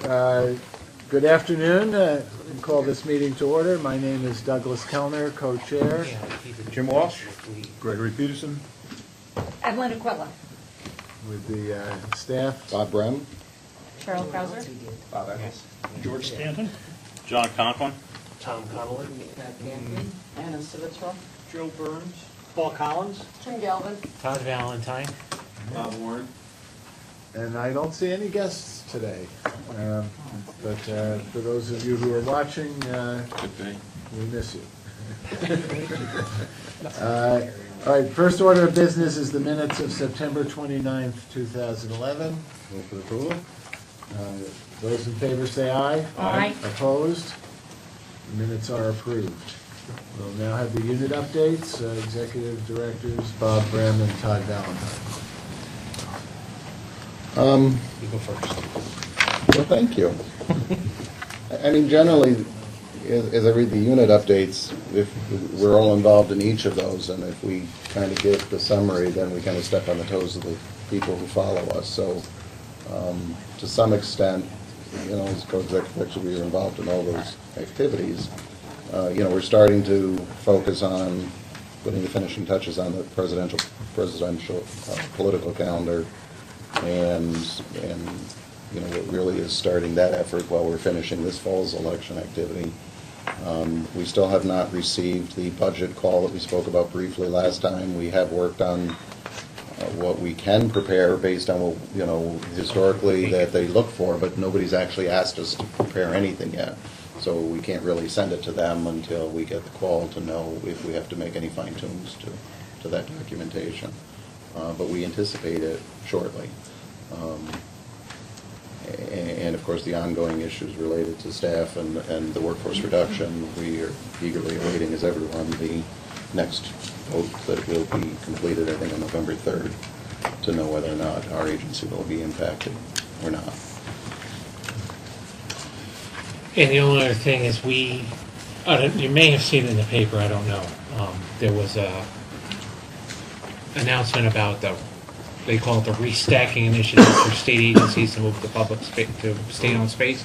Good afternoon. We call this meeting to order. My name is Douglas Kellner, co-chair. Jim Walsh. Gregory Peterson. Evelyn Aquila. With the staff. Bob Brehm. Cheryl Couser. Bob Eckels. George Stanton. John Conklin. Tom Connolly. Anna Svizzero. Joe Burns. Paul Collins. Tim Galvin. Todd Valentine. Bob Warren. And I don't see any guests today. But for those of you who are watching, we miss you. All right, first order of business is the minutes of September 29th, 2011. Move for approval. Those in favor say aye. Aye. Opposed? The minutes are approved. We'll now have the unit updates. Executive directors Bob Brehm and Todd Valentine. You go first. Well, thank you. I mean, generally, as I read the unit updates, if we're all involved in each of those, and if we kind of give the summary, then we kind of step on the toes of the people who follow us. So, to some extent, you know, as co-executive, actually, we are involved in all those activities. You know, we're starting to focus on putting the finishing touches on the presidential political calendar, and you know, what really is starting that effort while we're finishing this fall's election activity. We still have not received the budget call that we spoke about briefly last time. We have worked on what we can prepare based on what, you know, historically that they look for, but nobody's actually asked us to prepare anything yet. So we can't really send it to them until we get the call to know if we have to make any fine-tunes to that documentation. But we anticipate it shortly. And of course, the ongoing issues related to staff and the workforce reduction, we are eagerly awaiting, as everyone, the next vote that will be completed, I think, on November 3rd, to know whether or not our agency will be impacted or not. And the only other thing is you may have seen it in the paper, I don't know. There was a announcement about they call it the restacking initiative for state agencies to move to public space, to state-owned space.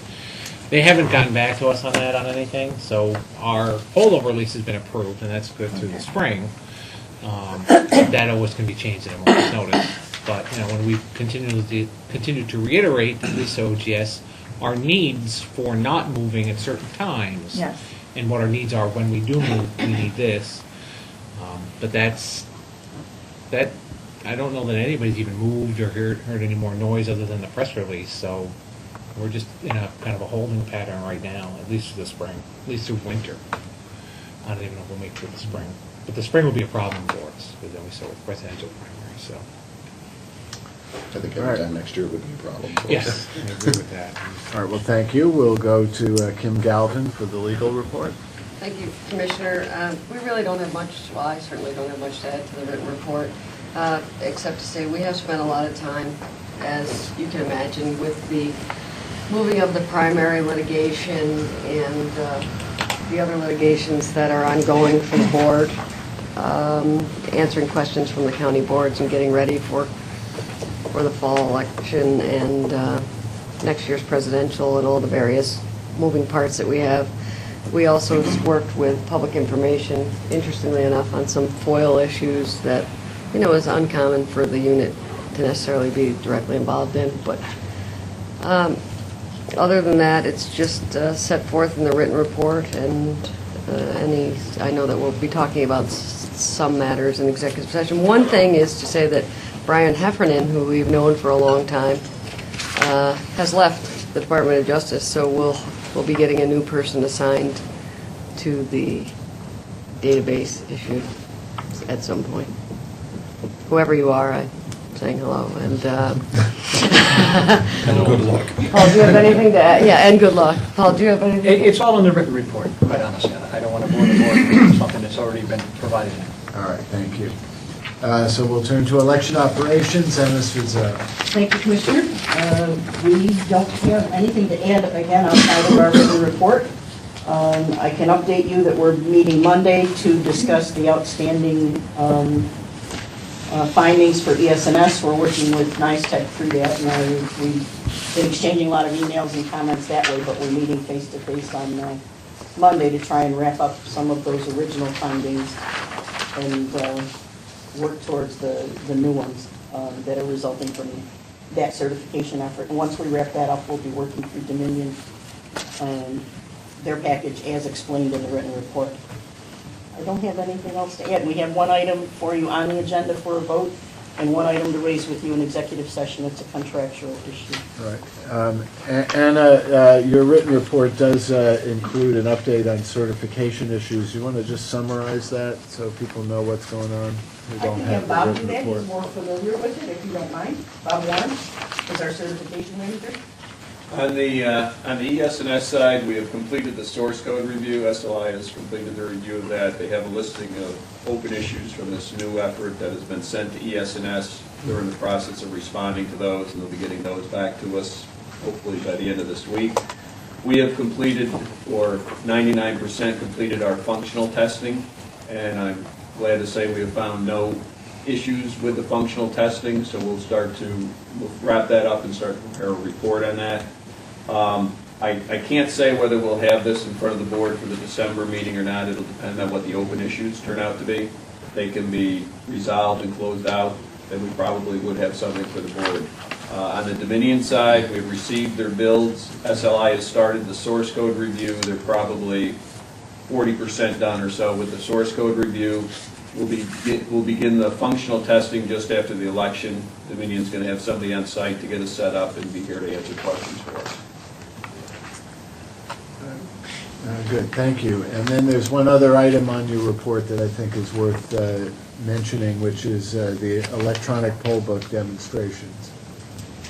They haven't gotten back to us on that on anything, so our holdover lease has been approved, and that's good through the spring. That always can be changed at a moment's notice. But you know, when we continue to reiterate, at least OGS, our needs for not moving at certain times, Yes. and what our needs are when we do move, we need this. But that I don't know that anybody's even moved or heard any more noise other than the press release. So we're just in a kind of a holding pattern right now, at least through the spring, at least through winter. I don't even know if we'll make it through the spring, but the spring will be a problem for us because then we start with presidential primary. So I think every time next year would be a problem for us. yes, I agree with that. All right, well, thank you. We'll go to Kim Galvin for the legal report. Thank you, Commissioner. We really don't have much, well, I certainly don't have much to add to the written report, except to say we have spent a lot of time, as you can imagine, with the moving of the primary litigation and the other litigations that are ongoing for the board, answering questions from the county boards and getting ready for the fall election and next year's presidential and all the various moving parts that we have. We also worked with public information, interestingly enough, on some FOIL issues that, you know, is uncommon for the unit to necessarily be directly involved in. But other than that, it's just set forth in the written report, and I know that we'll be talking about some matters in executive session. One thing is to say that Brian Heffernan, who we've known for a long time, has left the Department of Justice, so we'll be getting a new person assigned to the database issue at some point. Whoever you are, I'm saying hello. And good luck. Paul, do you have anything to add? Yeah, and good luck. Paul, do you have anything? It's all in the written report, quite honestly. I don't want to bore the board with something that's already been provided. All right, thank you. So we'll turn to election operations and Ms. Svizzero. Thank you, Commissioner. We don't have anything to add, if I can, outside of our written report. I can update you that we're meeting Monday to discuss the outstanding findings for ES&S. We're working with NYSTEC through that, and we've been exchanging a lot of emails and comments that way, but we're meeting face-to-face on Monday to try and wrap up some of those original findings and work towards the new ones that are resulting from that certification effort. And once we wrap that up, we'll be working through Dominion, their package as explained in the written report. I don't have anything else to add. We have one item for you on the agenda for a vote and one item to raise with you in executive session. It's a contractual issue. Right. Anna, your written report does include an update on certification issues. You want to just summarize that so people know what's going on? We I don't can have have Bob the do written that. He's report. more familiar with it, if you don't mind. Bob Warren is our certification manager. On the ES&S side, we have completed the source code review. SLI has completed their review of that. They have a listing of open issues from this new effort that has been sent to ES&S. They're in the process of responding to those, and they'll be getting those back to us hopefully by the end of this week. We have completed, or 99% completed, our functional testing, and I'm glad to say we have found no issues with the functional testing, so we'll wrap that up and start to prepare a report on that. I can't say whether we'll have this in front of the board for the December meeting or not. It'll depend on what the open issues turn out to be. If they can be resolved and closed out, then we probably would have something for the board. On the Dominion side, we've received their builds. SLI has started the source code review. They're probably 40% done or so with the source code review. We'll begin the functional testing just after the election. Dominion's going to have somebody on site to get us set up and be here to answer questions for us. Good, thank you. And then there's one other item on your report that I think is worth mentioning, which is the electronic poll book demonstrations.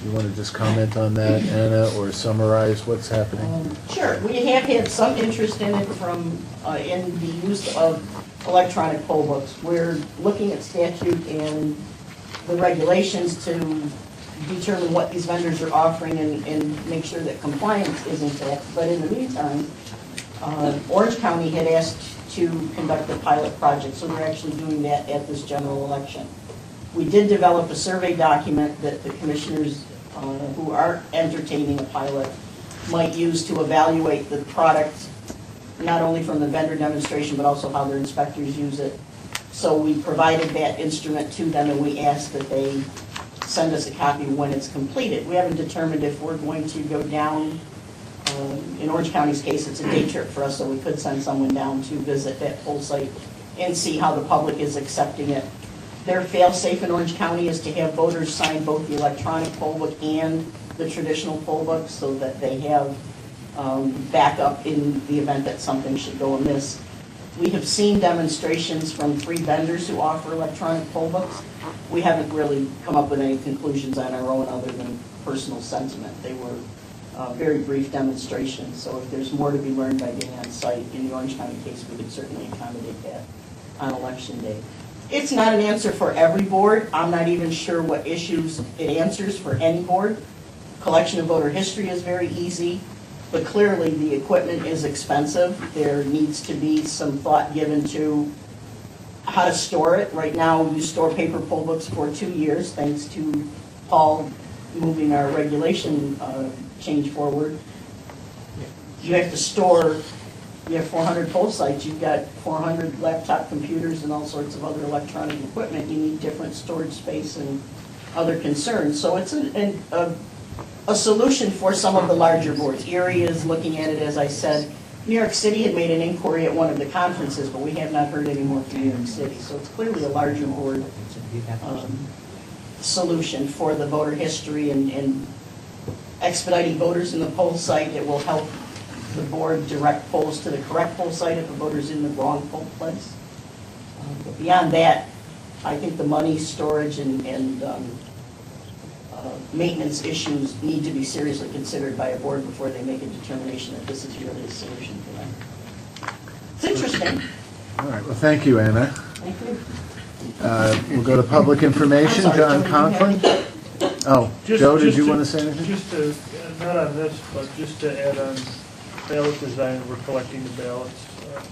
You want to just comment on that, Anna, or summarize what's happening? Sure. We have had some interest in it from in the use of electronic poll books. We're looking at statute and the regulations to determine what these vendors are offering and make sure that compliance is intact. But in the meantime, Orange County had asked to conduct a pilot project, so we're actually doing that at this general election. We did develop a survey document that the commissioners who are entertaining a pilot might use to evaluate the product, not only from the vendor demonstration, but also how their inspectors use it. So we provided that instrument to them, and we asked that they send us a copy when it's completed. We haven't determined if we're going to go down. In Orange County's case, it's a day trip for us, so we could send someone down to visit that poll site and see how the public is accepting it. Their fail-safe in Orange County is to have voters sign both the electronic poll book and the traditional poll book so that they have backup in the event that something should go amiss. We have seen demonstrations from 3 vendors who offer electronic poll books. We haven't really come up with any conclusions on our own other than personal sentiment. They were very brief demonstrations, so if there's more to be learned by being on site, in the Orange County case, we could certainly accommodate that on election day. It's not an answer for every board. I'm not even sure what issues it answers for any board. Collection of voter history is very easy, but clearly the equipment is expensive. There needs to be some thought given to how to store it. Right now, we store paper poll books for 2 years, thanks to Paul moving our regulation change forward. You have to store. You have 400 poll sites, you've got 400 laptop computers and all sorts of other electronic equipment. You need different storage space and other concerns. So it's a solution for some of the larger boards. Erie is looking at it, as I said. New York City had made an inquiry at one of the conferences, but we have not heard any more from New York City. So it's clearly a larger board solution for the voter history and expediting voters in the poll site. It will help the board direct polls to the correct poll site if the voter's in the wrong poll place. But beyond that, I think the money, storage, and maintenance issues need to be seriously considered by a board before they make a determination that this is really a solution for them. It's interesting. All right, well, thank you, Anna. Thank you. We'll go to public information. I'm sorry, John Joe, Conklin. did you Oh, Joe, did you want to say anything? Just to, not on this, but just to add on ballot design, we're collecting the ballots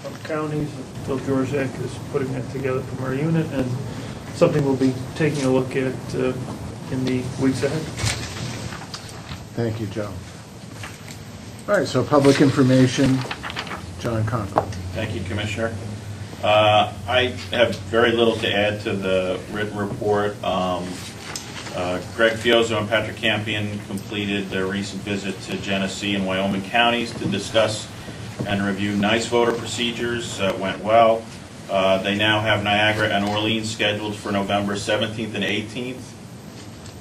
from counties. Bill Georgiak is putting that together from our unit, and something we'll be taking a look at in the weeks ahead. Thank you, Joe. All right, so public information, John Conklin. Thank you, Commissioner. I have very little to add to the written report. Greg Fiozzo and Patrick Campion completed their recent visit to Genesee and Wyoming counties to discuss and review Nysboe procedures. Went well. They now have Niagara and Orleans scheduled for November 17th and 18th.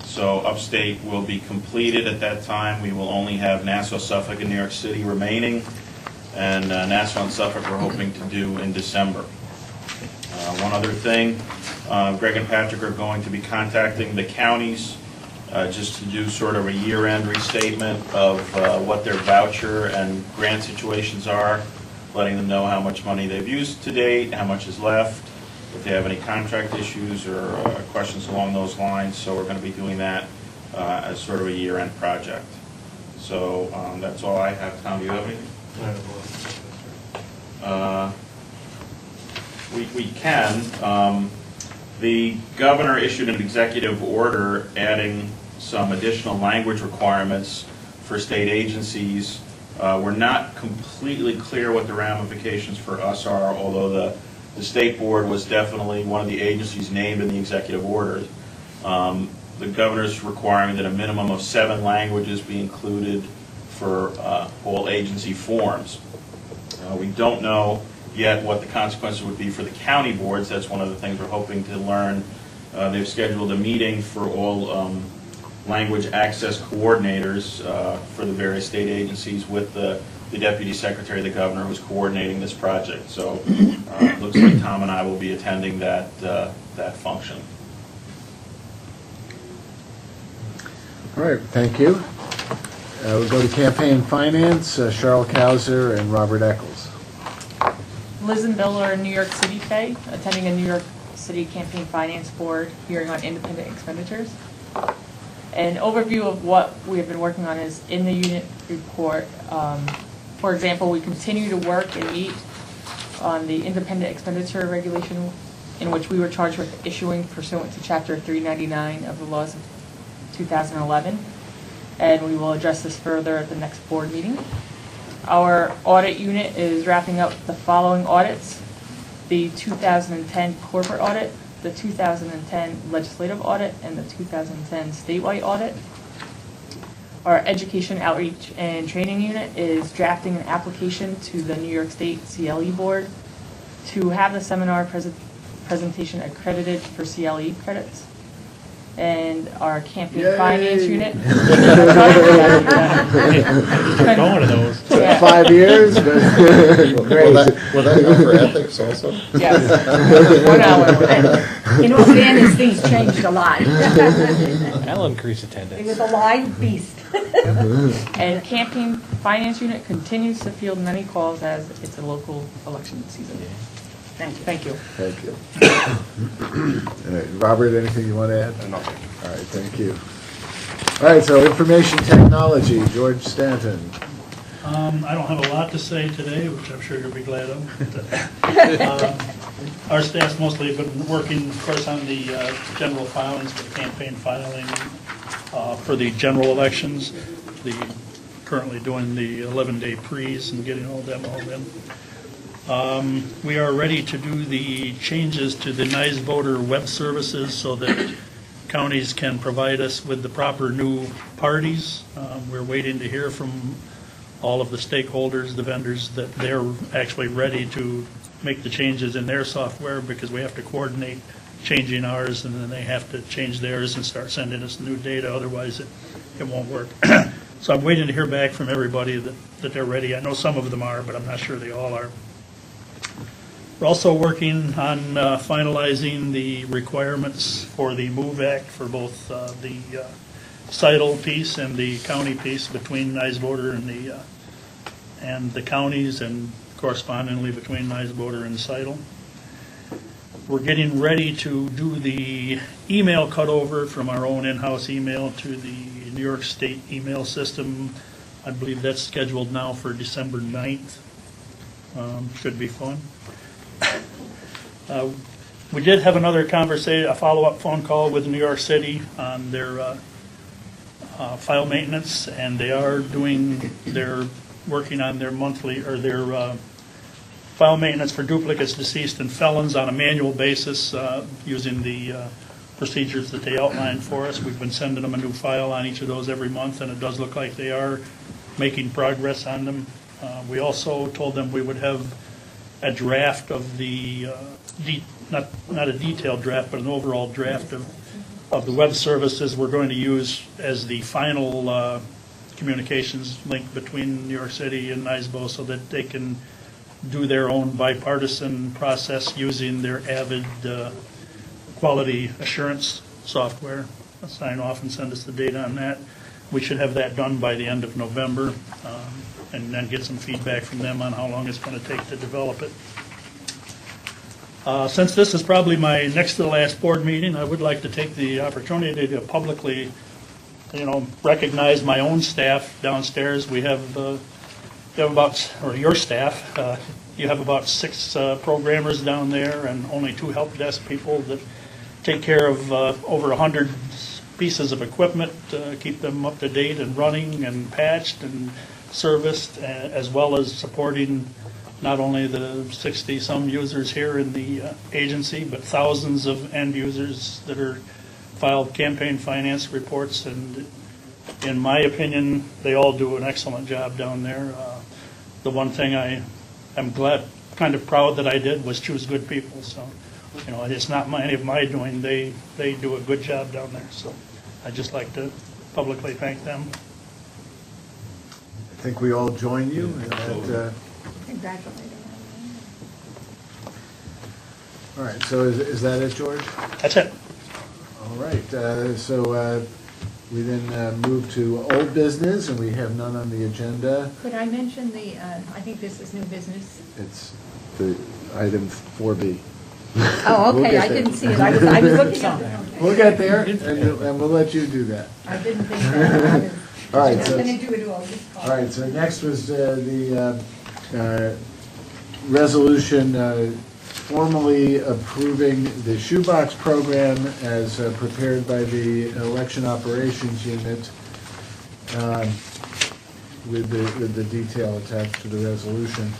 So upstate will be completed at that time. We will only have Nassau, Suffolk, and New York City remaining. And Nassau and Suffolk we're hoping to do in December. One other thing, Greg and Patrick are going to be contacting the counties just to do sort of a year-end restatement of what their voucher and grant situations are, letting them know how much money they've used to date, how much is left, if they have any contract issues or questions along those lines. So we're going to be doing that as sort of a year-end project. So that's all I have. Tom, do you have anything? We can. The governor issued an executive order adding some additional language requirements for state agencies. We're not completely clear what the ramifications for us are, although the state board was definitely one of the agencies named in the executive order. The governor's requiring that a minimum of 7 languages be included for all agency forms. We don't know yet what the consequences would be for the county boards. That's one of the things we're hoping to learn. They've scheduled a meeting for all language access coordinators for the various state agencies with the Deputy Secretary of the Governor who's coordinating this project. So it looks like Tom and I will be attending that function. All right, thank you. We'll go to campaign finance, Cheryl Couser and Robert Eckels. Liz and Bill are in New York City today, attending a New York City Campaign Finance Board hearing on independent expenditures. An overview of what we have been working on is in the unit report. For example, we continue to work and meet on the independent expenditure regulation in which we were charged with issuing pursuant to Chapter 399 of the laws of 2011. And we will address this further at the next board meeting. Our audit unit is wrapping up the following audits: the 2010 corporate audit, the 2010 legislative audit, and the 2010 statewide audit. Our education outreach and training unit is drafting an application to the New York State CLE board to have the seminar presentation accredited for CLE credits. And our campaign finance unit. Going to those. Yeah. 5 years, but great. Will that go for ethics also? Yes. 1 hour. In all fairness, things changed a lot. That'll increase It attendance. was a live beast. And campaign finance unit continues to field many calls as it's a local election season. Thank you. Thank you. All right, Robert, anything you want to add? No. All right, thank you. All right, so information technology, George Stanton. I don't have a lot to say today, which I'm sure you'll be glad of. Our staff's mostly been working, of course, on the general filings for the campaign filing for the general elections. Currently doing the 11-day pre's and getting all them all in. We are ready to do the changes to the Nysboe web services so that counties can provide us with the proper new parties. We're waiting to hear from all of the stakeholders, the vendors, that they're actually ready to make the changes in their software, because we have to coordinate changing ours, and then they have to change theirs and start sending us new data. Otherwise, it won't work. So I'm waiting to hear back from everybody that they're ready. I know some of them are, but I'm not sure they all are. We're also working on finalizing the requirements for the MOVE Act for both the CITL piece and the county piece between Nysboe and the counties, and correspondingly between Nysboe and CITL. We're getting ready to do the email cutover from our own in-house email to the New York State email system. I believe that's scheduled now for December 9th. Should be fun. We did have another conversation, a follow-up phone call with New York City on their file maintenance, and they are working on their monthly, or their file maintenance for duplicates, deceased, and felons on a manual basis using the procedures that they outlined for us. We've been sending them a new file on each of those every month, and it does look like they are making progress on them. We also told them we would have a draft of the, not a detailed draft, but an overall draft of the web services we're going to use as the final communications link between New York City and Nysboe, so that they can do their own bipartisan process using their A.VOTE quality assurance software, sign off and send us the data on that. We should have that done by the end of November, and then get some feedback from them on how long it's going to take to develop it. Since this is probably my next to the last board meeting, I would like to take the opportunity to publicly, recognize my own staff downstairs. We have about, or your staff, you have about 6 programmers down there and only 2 help desk people that take care of over 100 pieces of equipment, keep them up to date and running and patched and serviced, as well as supporting not only the 60-some users here in the agency, but thousands of end users that are filed campaign finance reports. And in my opinion, they all do an excellent job down there. The one thing I'm kind of proud that I did was choose good people. So, it's not any of my doing. They do a good job down there. So I'd just like to publicly thank them. I think we all join you in that. Congratulations. All right, so is that it, George? That's it. All right, so we then move to old business, and we have none on the agenda. Could I mention I think this is new business? It's the item 4B. Oh, We'll okay, get I there. didn't see it. I was looking at it. We'll get there, and we'll let you do that. I didn't think that. All right, so Nothing to do with all this. all right, so next was the resolution formally approving the Shoebox program as prepared by the Election Operations Unit with the detail attached to the resolution.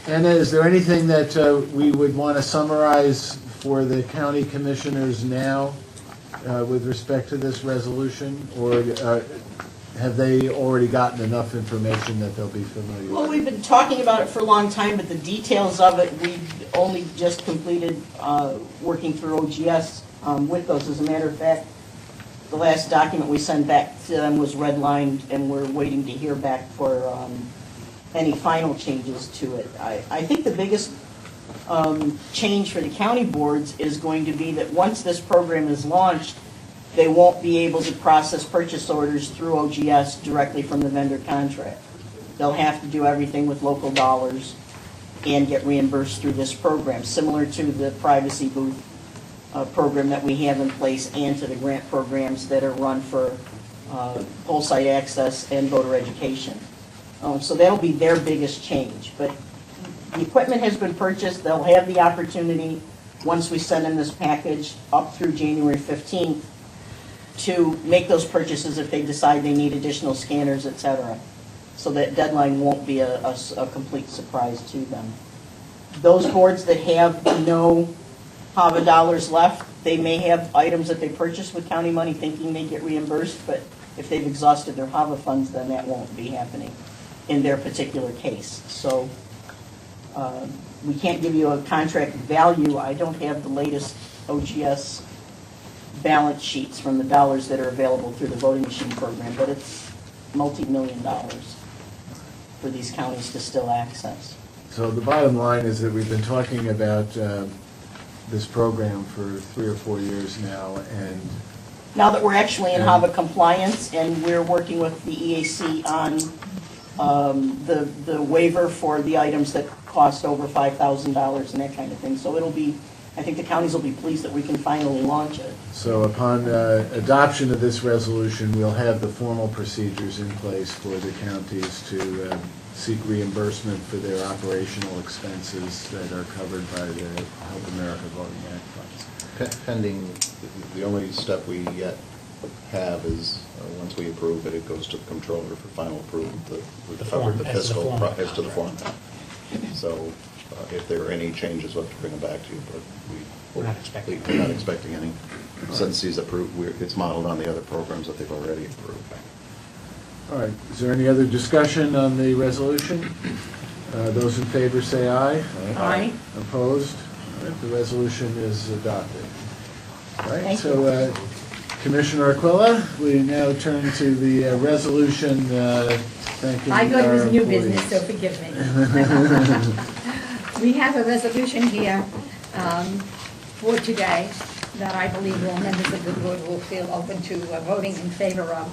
Anna, is there anything that we would want to summarize for the county commissioners now with respect to this resolution, or have they already gotten enough information that they'll be familiar with? Well, we've been talking about it for a long time, but the details of it, we've only just completed working through OGS with those. As a matter of fact, the last document we sent back to them was redlined, and we're waiting to hear back for any final changes to it. I think the biggest change for the county boards is going to be that once this program is launched, they won't be able to process purchase orders through OGS directly from the vendor contract. They'll have to do everything with local dollars and get reimbursed through this program, similar to the privacy booth program that we have in place and to the grant programs that are run for poll site access and voter education. So that'll be their biggest change. But the equipment has been purchased. They'll have the opportunity, once we send them this package up through January 15th, to make those purchases if they decide they need additional scanners, et cetera. So that deadline won't be a complete surprise to them. Those boards that have no HAVA dollars left, they may have items that they purchased with county money thinking they get reimbursed, but if they've exhausted their HAVA funds, then that won't be happening in their particular case. So we can't give you a contract value. I don't have the latest OGS balance sheets from the dollars that are available through the voting machine program, but it's multi-million dollars for these counties to still access. So the bottom line is that we've been talking about this program for 3 or 4 years now, and Now that we're actually in HAVA compliance and we're working with the EAC on the waiver for the items that cost over $5,000 and that kind of thing. So it'll be I think the counties will be pleased that we can finally launch it. So upon adoption of this resolution, we'll have the formal procedures in place for the counties to seek reimbursement for their operational expenses that are covered by the Help America Voting Act funds. Pending, the only step we yet have is, once we approve it, it goes to the controller for final approval. The form, the as to the fiscal form. as to the form. So if there are any changes, we'll have to bring them back to you, but We're not expecting. we're not expecting any. Since he's approved, it's modeled on the other programs that they've already approved. All right, is there any other discussion on the resolution? Those in favor say aye. Aye. Opposed? All right, the resolution is adopted. All right, Thank so Commissioner Aquila, we now turn to the resolution thanking I thought it our was new employees. business, so forgive me. We have a resolution here for today that I believe all members of the board will feel open to voting in favor of.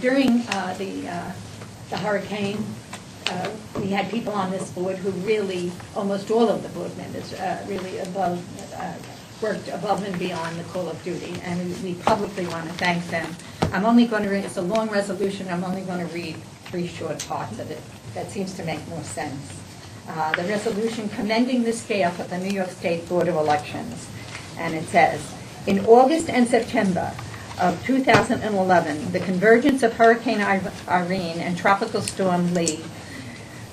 During the hurricane, we had people on this board who really, almost all of the board members, really worked above and beyond the call of duty, and we publicly want to thank them. I'm only going to read, it's a long resolution, I'm only going to read 3 short parts of it. That seems to make more sense. The resolution commending the staff of the New York State Board of Elections, and it says, in August and September of 2011, the convergence of Hurricane Irene and Tropical Storm Lee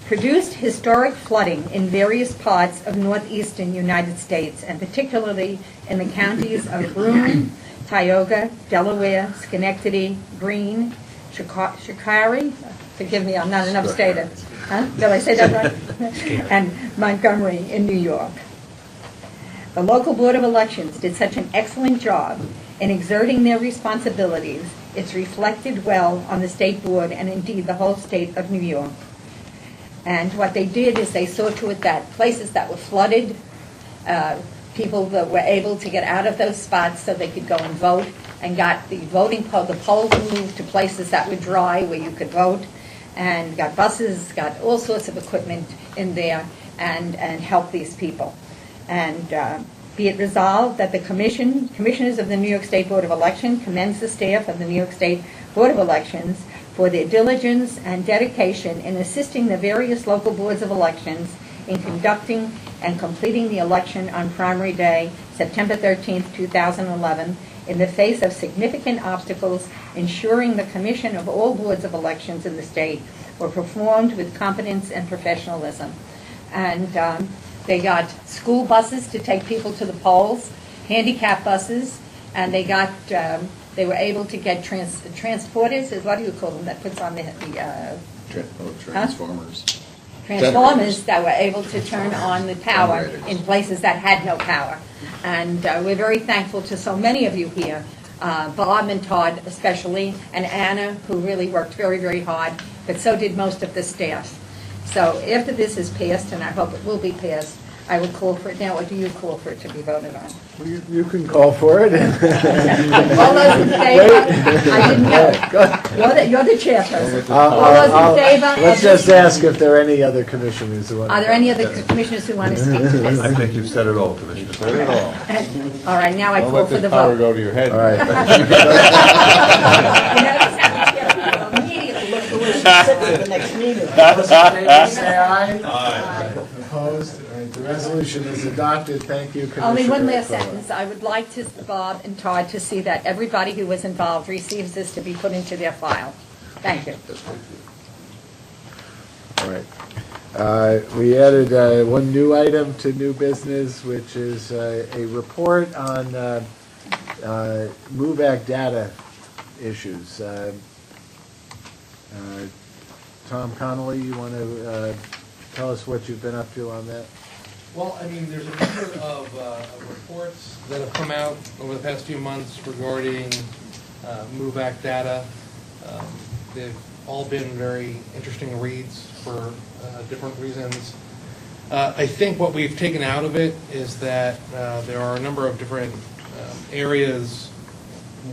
produced historic flooding in various parts of northeastern United States, and particularly in the counties of Brehm, Tioga, Delaware, Schenectady, Greene, Shikari, forgive me, I'm not an upstater. Huh? Did I say that right? And Montgomery in New York. The local Board of Elections did such an excellent job in exerting their responsibilities. It's reflected well on the state board and indeed the whole state of New York. And what they did is they saw to it that places that were flooded, people that were able to get out of those spots so they could go and vote, and got the the polls moved to places that were dry where you could vote, and got buses, got all sorts of equipment in there, and helped these people. And be it resolved that the commissioners of the New York State Board of Election commends the staff of the New York State Board of Elections for their diligence and dedication in assisting the various local boards of elections in conducting and completing the election on primary day, September 13th, 2011, in the face of significant obstacles, ensuring the commission of all boards of elections in the state were performed with competence and professionalism. And they got school buses to take people to the polls, handicap buses, and they got they were able to get transporters, is what do you call them, that puts on the Transformers. transformers that were able to turn on the power in places that had no power. And we're very thankful to so many of you here, Bob and Todd especially, and Anna, who really worked very, very hard, but so did most of the staff. So after this is passed, and I hope it will be passed, I will call for it now, or do you call for it to be voted on? Well, you can call for it. All those in favor? I didn't know. You're the chairperson. All those in favor? Let's just ask if there are any other commissioners who want to. Are there any other commissioners who want to speak to this? I think you've said it all, Commissioner. Said it all. All right, now I Don't call let for the this power vote. go to your head. All right. Immediately look the way she sits at the next meeting. Those in favor say aye. Aye. Opposed? All right, the resolution is adopted. Thank you, Commissioner. Only one last Aquila. sentence. I would like to, Bob and Todd, to see that everybody who was involved receives this to be put into their file. Thank you. All right. We added one new item to new business, which is a report on MOVE data issues. Tom Connolly, you want to tell us what you've been up to on that? Well, I mean, there's a number of reports that have come out over the past few months regarding MOVE Act data. They've all been very interesting reads for different reasons. I think what we've taken out of it is that there are a number of different areas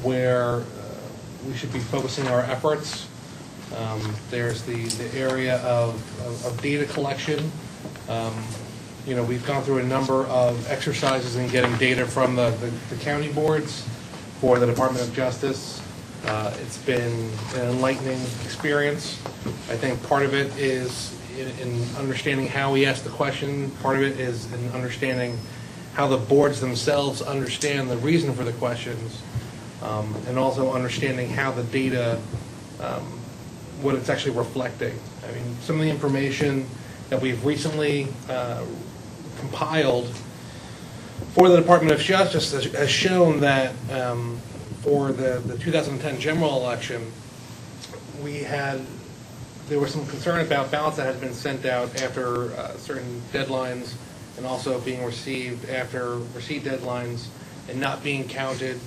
where we should be focusing our efforts. There's the area of data collection. we've gone through a number of exercises in getting data from the county boards for the Department of Justice. It's been an enlightening experience. I think part of it is in understanding how we ask the question. Part of it is in understanding how the boards themselves understand the reason for the questions, and also understanding how the data, what it's actually reflecting. I mean, some of the information that we've recently compiled for the Department of Justice has shown that for the 2010 general election, there was some concern about ballots that had been sent out after certain deadlines, and also being received after receipt deadlines and not being counted.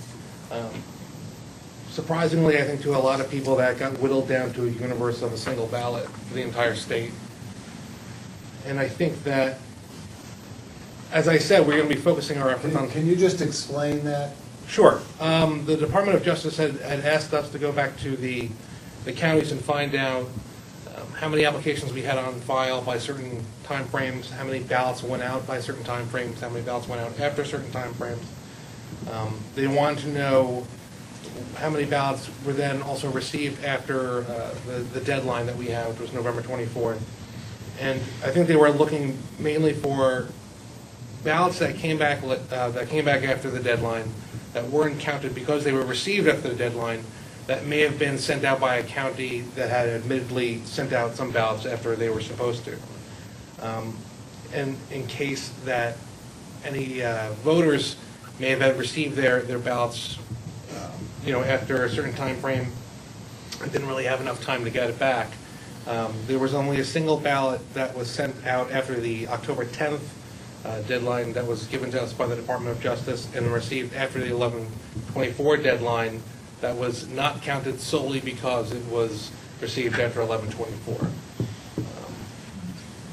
Surprisingly, I think to a lot of people, that got whittled down to a universe of a single ballot for the entire state. And I think that, as I said, we're going to be focusing our efforts on... Can you just explain that? Sure. The Department of Justice had asked us to go back to the counties and find out how many applications we had on file by certain time frames, how many ballots went out by certain time frames, how many ballots went out after certain time frames. They wanted to know how many ballots were then also received after the deadline that we have, which was November 24th. And I think they were looking mainly for ballots that came back after the deadline, that weren't counted because they were received after the deadline, that may have been sent out by a county that had admittedly sent out some ballots after they were supposed to. And in case that any voters may have had received their ballots after a certain time frame and didn't really have enough time to get it back. There was only a single ballot that was sent out after the October 10th deadline that was given to us by the Department of Justice, and received after the 11/24 deadline that was not counted solely because it was received after 11/24.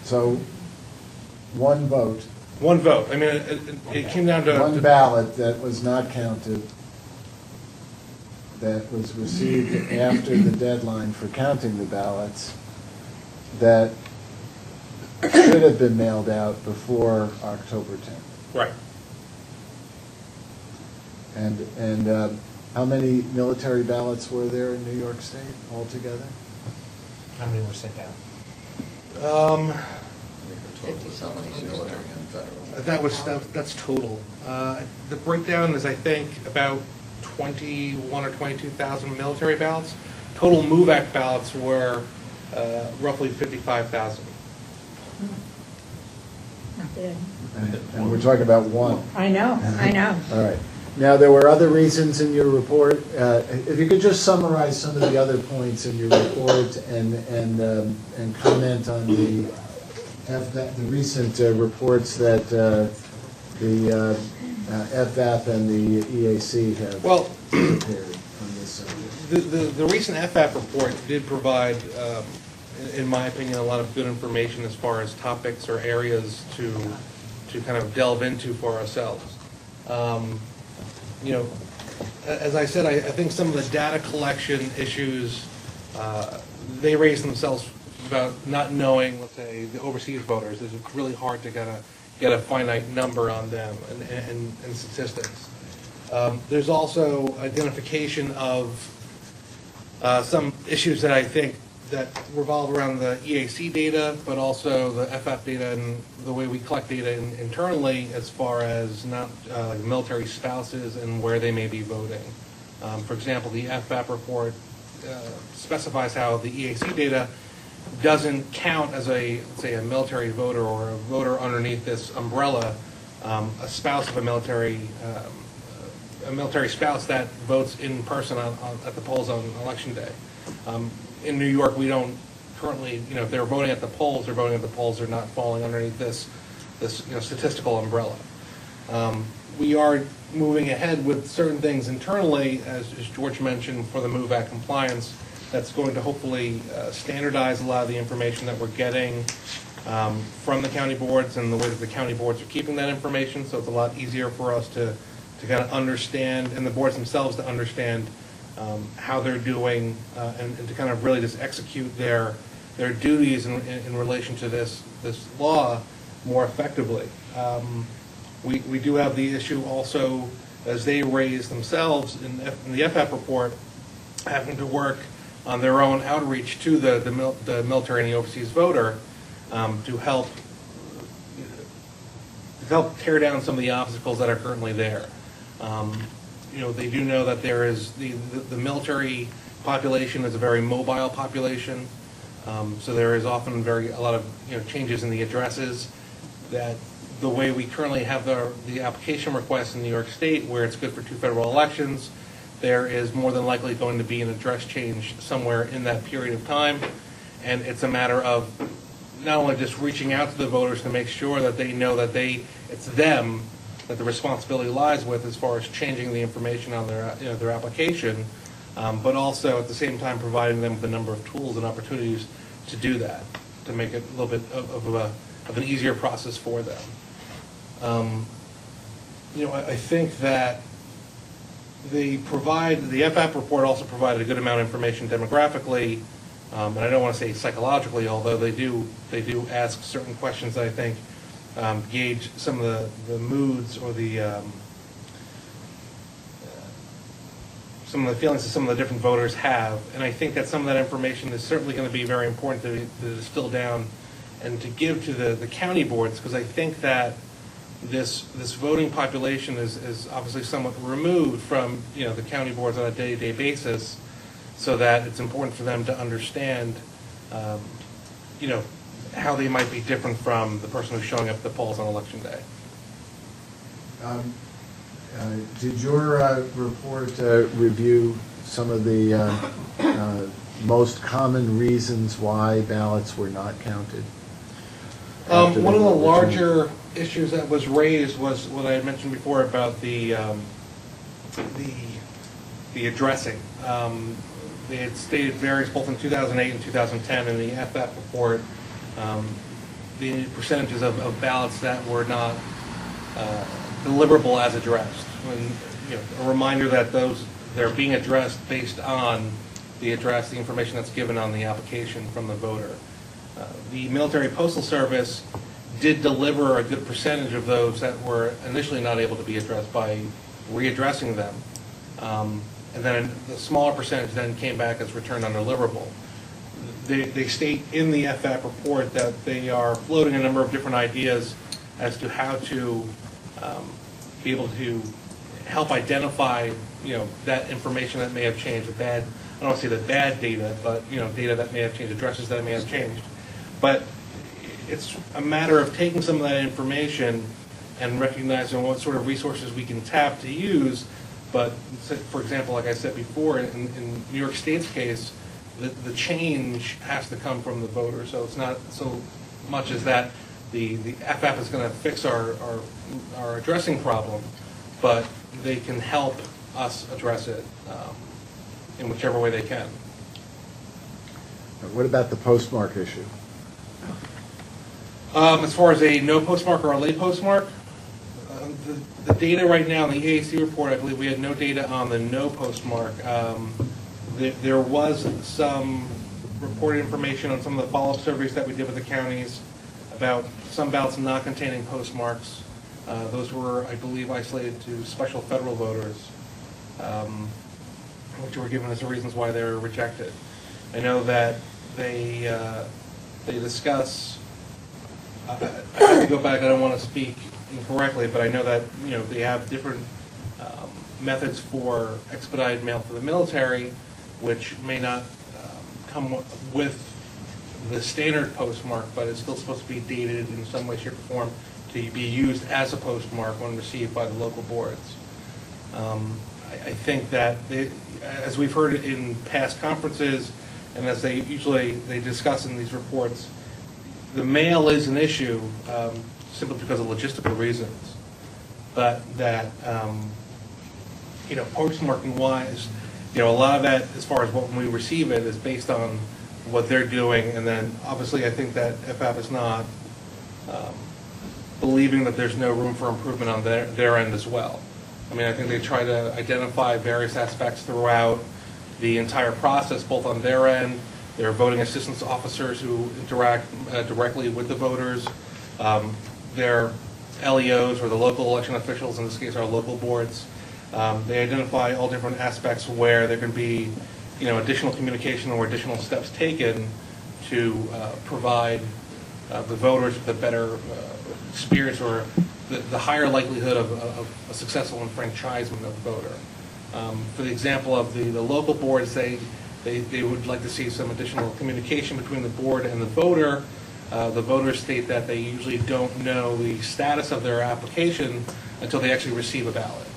So, one vote. One vote. I mean, it came down to... One ballot that was not counted, that was received after the deadline for counting the ballots, that should have been mailed out before October 10th. Right. And how many military ballots were there in New York State altogether? How many were sent out? 50-something. That's total. The breakdown is, I think, about 21 or 22,000 military ballots. Total MOVE-ACT ballots were roughly 55,000. Not bad. And we're talking about one. I know. All right. Now, there were other reasons in your report. If you could just summarize some of the other points in your report and comment on the recent reports that the FVAP and the EAC have prepared on this subject. The recent FVAP report did provide, in my opinion, a lot of good information as far as topics or areas to kind of delve into for ourselves. As I said, I think some of the data collection issues, they raise themselves about not knowing, let's say, the overseas voters. It's really hard to get a finite number on them and statistics. There's also identification of some issues that I think that revolve around the EAC data, but also the FF data and the way we collect data internally as far as not like military spouses and where they may be voting. For example, the FF report specifies how the EAC data doesn't count as say a military voter or a voter underneath this umbrella, a spouse of a military spouse that votes in person at the polls on election day. In New York, we don't currently, if they're voting at the polls, they're not falling underneath this statistical umbrella. We are moving ahead with certain things internally, as George mentioned, for the MOVE Act compliance. That's going to hopefully standardize a lot of the information that we're getting from the county boards and the way that the county boards are keeping that information. So it's a lot easier for us to kind of understand, and the boards themselves to understand how they're doing, and to kind of really just execute their duties in relation to this law more effectively. We do have the issue also, as they raise themselves in the FF report, having to work on their own outreach to the military and the overseas voter to help tear down some of the obstacles that are currently there. They do know that there is the military population is a very mobile population, so there is often a lot of changes in the addresses. That the way we currently have the application request in New York State, where it's good for 2 federal elections, there is more than likely going to be an address change somewhere in that period of time, and it's a matter of not only just reaching out to the voters to make sure that they know that it's them that the responsibility lies with as far as changing the information on their application, but also at the same time providing them with a number of tools and opportunities to do that, to make it a little bit of an easier process for them. I think that the FF report also provided a good amount of information demographically, and I don't want to say psychologically, although they do ask certain questions that I think gauge some of the moods or some of the feelings that some of the different voters have. And I think that some of that information is certainly going to be very important to distill down and to give to the county boards, because I think that this voting population is obviously somewhat removed from the county boards on a day-to-day basis, so that it's important for them to understand how they might be different from the person who's showing up at the polls on election day. Did your report review some of the most common reasons why ballots were not counted? One of the larger issues that was raised was what I had mentioned before about the addressing. They had stated various, both in 2008 and 2010 in the FF report, the percentages of ballots that were not deliverable as addressed. A reminder that they're being addressed based on the address, the information that's given on the application from the voter. The Military Postal Service did deliver a good percentage of those that were initially not able to be addressed by readdressing them. And then the smaller percentage then came back as returned undeliverable. They state in the FF report that they are floating a number of different ideas as to how to be able to help identify, that information that may have changed, I don't want to say the bad data, but, data that may have changed, addresses that may have changed. But it's a matter of taking some of that information and recognizing what sort of resources we can tap to use. But, for example, like I said before, in New York State's case, the change has to come from the voter. So it's not so much as that the FF is going to fix our addressing problem, but they can help us address it in whichever way they can. What about the postmark issue? As far as a no postmark or a late postmark, the data right now in the AAC report, I believe we had no data on the no postmark. There was some reported information on some of the follow-up surveys that we did with the counties about some ballots not containing postmarks. Those were, I believe, isolated to special federal voters, which were given as the reasons why they were rejected. I know that they discuss, I have to go back, I don't want to speak incorrectly, but I know that they have different methods for expedited mail for the military, which may not come with the standard postmark, but it's still supposed to be dated in some way, shape, or form to be used as a postmark when received by the local boards. I think that as we've heard in past conferences, and as they discuss in these reports, the mail is an issue simply because of logistical reasons, but that postmarking wise, a lot of that, as far as when we receive it, is based on what they're doing, and then obviously I think that FF is not believing that there's no room for improvement on their end as well. I mean, I think they try to identify various aspects throughout the entire process, both on their end, their voting assistance officers who interact directly with the voters, their LEOs, or the local election officials, in this case our local boards. They identify all different aspects where there can be, additional communication or additional steps taken to provide the voters with a better experience, or the higher likelihood of a successful enfranchisement of the voter. For the example of the local boards, they would like to see some additional communication between the board and the voter. The voters state that they usually don't know the status of their application until they actually receive a ballot.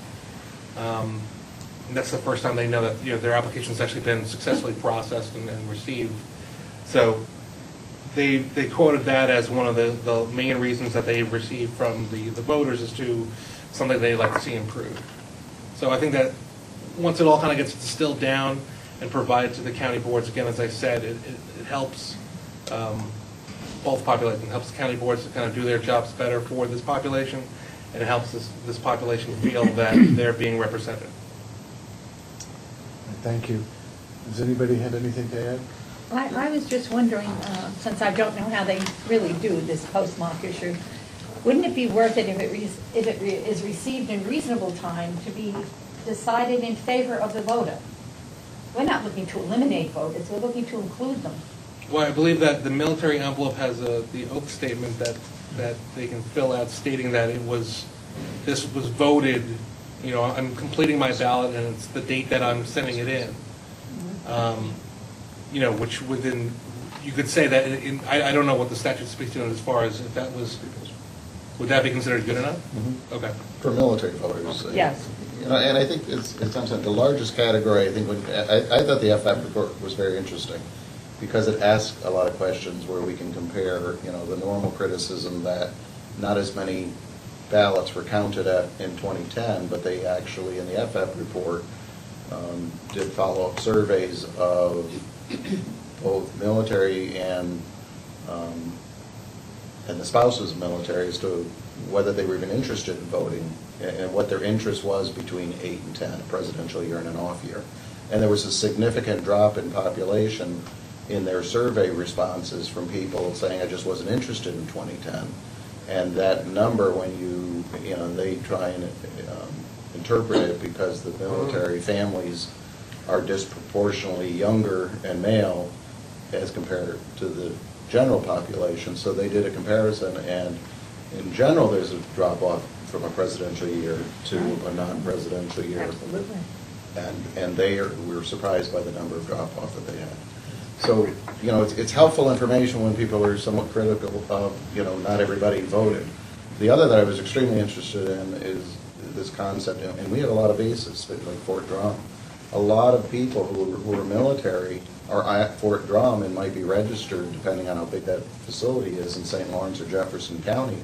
And that's the first time they know that their application has actually been successfully processed and received. So they quoted that as one of the main reasons that they've received from the voters as to something they'd like to see improved. So I think that once it all kind of gets distilled down and provided to the county boards, again, as I said, it helps both populations. It helps the county boards to kind of do their jobs better for this population, and it helps this population feel that they're being represented. Thank you. Does anybody have anything to add? I was just wondering, since I don't know how they really do this postmark issue, wouldn't it be worth it if it is received in reasonable time to be decided in favor of the voter? We're not looking to eliminate voters, we're looking to include them. Well, I believe that the military envelope has the oath statement that they can fill out stating that this was voted, I'm completing my ballot and it's the date that I'm sending it in. Which within, you could say that, I don't know what the statute speaks to as far as if that was, would that be considered good enough? Mm-hmm. Okay. For military voters. Yes. And I think it's the largest category. I think I thought the FF report was very interesting because it asks a lot of questions where we can compare, the normal criticism that not as many ballots were counted in 2010, but they actually, in the FF report, did follow-up surveys of both military and the spouses of military as to whether they were even interested in voting and what their interest was between 8 and 10, a presidential year and an off year. And there was a significant drop in population in their survey responses from people saying, I just wasn't interested in 2010. And that number, when they try and interpret it because the military families are disproportionately younger and male as compared to the general population. So they did a comparison, and in general, there's a drop-off from a presidential year to a non-presidential year. Absolutely. And we were surprised by the number of drop-off that they had. So, it's helpful information when people are somewhat critical of, not everybody voted. The other that I was extremely interested in is this concept, and we have a lot of bases, like Fort Drum. A lot of people who are military are at Fort Drum and might be registered, depending on how big that facility is, in St. Lawrence or Jefferson County,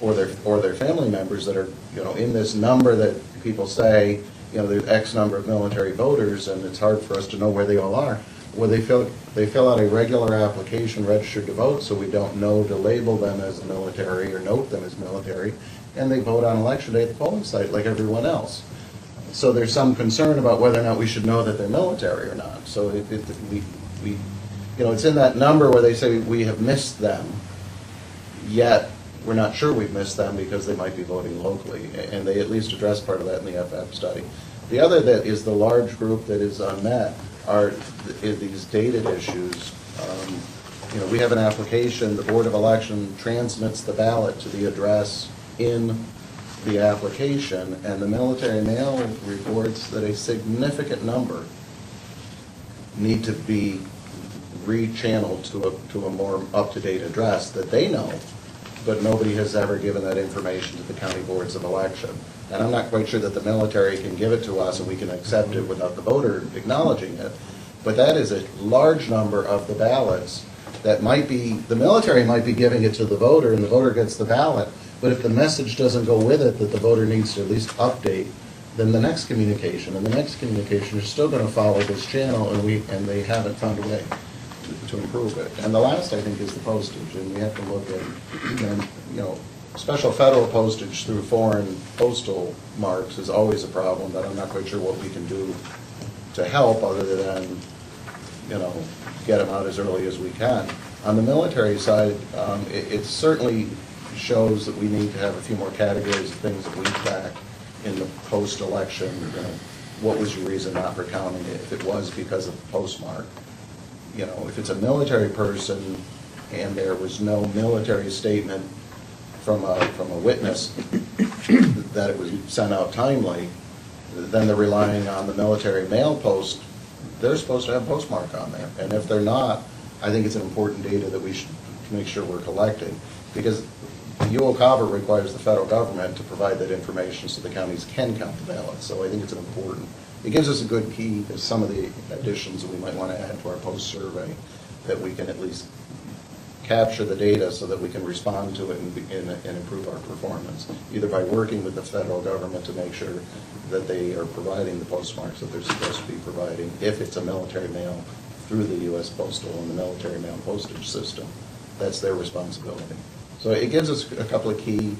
or their family members that are, in this number that people say, there's X number of military voters, and it's hard for us to know where they all are. Well, they fill out a regular application, registered to vote, so we don't know to label them as military or note them as military, and they vote on election day at the polling site like everyone else. So there's some concern about whether or not we should know that they're military or not. So it's in that number where they say we have missed them, yet we're not sure we've missed them because they might be voting locally, and they at least address part of that in the FF study. The other that is the large group that is unmet are these dated issues. We have an application, the Board of Election transmits the ballot to the address in the application, and the military mail reports that a significant number need to be rechanneled to a more up-to-date address that they know, but nobody has ever given that information to the county boards of election. And I'm not quite sure that the military can give it to us and we can accept it without the voter acknowledging it. But that is a large number of the ballots that the military might be giving it to the voter, and the voter gets the ballot, but if the message doesn't go with it that the voter needs to at least update, then the next communication and the next communication are still going to follow this channel, and they haven't found a way to improve it. And the last, I think, is the postage, and we have to look at, special federal postage through foreign postal marks is always a problem, but I'm not quite sure what we can do to help other than, get them out as early as we can. On the military side, it's certainly shows that we need to have a few more categories of things that we track in the post-election. What was your reason not for counting it? If it was because of the postmark. If it's a military person and there was no military statement from a witness that it was sent out timely, then they're relying on the military mail post. They're supposed to have a postmark on there. And if they're not, I think it's an important data that we should make sure we're collecting. Because the UOCAVA requires the federal government to provide that information so the counties can count the ballots. So I think it's an important, it gives us a good key to some of the additions that we might want to add to our post-survey, that we can at least capture the data so that we can respond to it and improve our performance, either by working with the federal government to make sure that they are providing the postmarks that they're supposed to be providing, if it's a military mail through the U.S. Postal and the military mail postage system. That's their responsibility. So it gives us a couple of key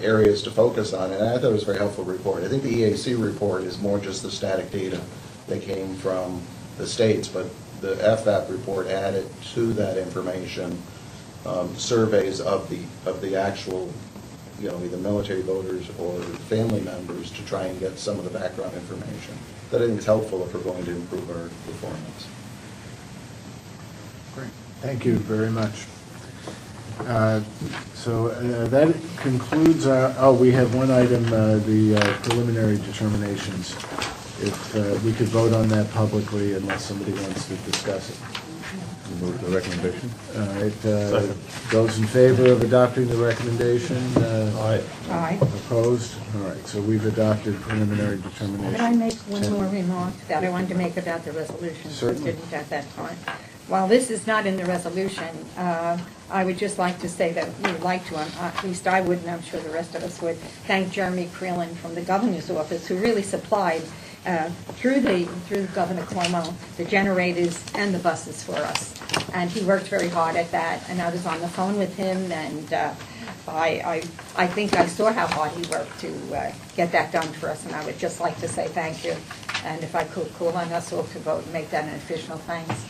areas to focus on, and I thought it was a very helpful report. I think the EAC report is more just the static data that came from the states, but the FVAP report added to that information surveys of the actual, either military voters or family members, to try and get some of the background information that I think is helpful if we're going to improve our performance. Great. Thank you very much. So that concludes our, we have one item, the preliminary determinations. If we could vote on that publicly unless somebody wants to discuss it. Move the recommendation. Those in favor of adopting the recommendation? Aye. Aye. Opposed? All right, so we've adopted preliminary determination. Could I make one more remark that I wanted to make about the resolution? Certainly. Didn't at that time. While this is not in the resolution, I would just like to say that we would like to, at least I would, and I'm sure the rest of us would, thank Jeremy Creelan from the governor's office, who really supplied through Governor Cuomo the generators and the buses for us. And he worked very hard at that, and I was on the phone with him, and I think I saw how hard he worked to get that done for us, and I would just like to say thank you. And if I could call on us all to vote and make that an official thanks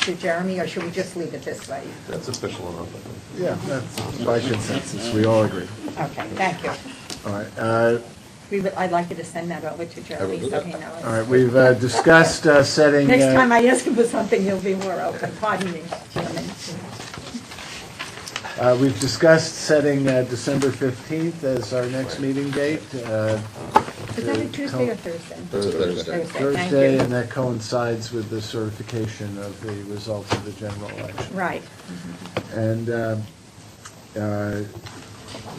to Jeremy, or should we just leave it this way? That's official enough, I think. Yeah, that's by consensus. We all agree. Okay, thank you. All right. I'd like you to send that over to Jeremy so he knows. All right, we've discussed setting... Next time I ask him for something, he'll be more open. Pardon me, Chairman. We've discussed setting December 15th as our next meeting date. Is that a Tuesday or Thursday? Thursday. Thank Thursday, you. and that coincides with the certification of the results of the general election. Right. And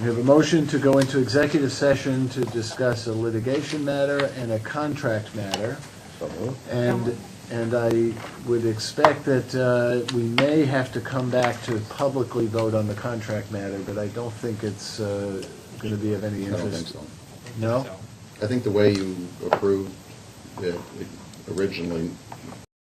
we have a motion to go into executive session to discuss a litigation matter and a contract matter. And I would expect that we may have to come back to publicly vote on the contract matter, but I don't think it's going to be of any interest. I don't think so. No? I think the way you approved it originally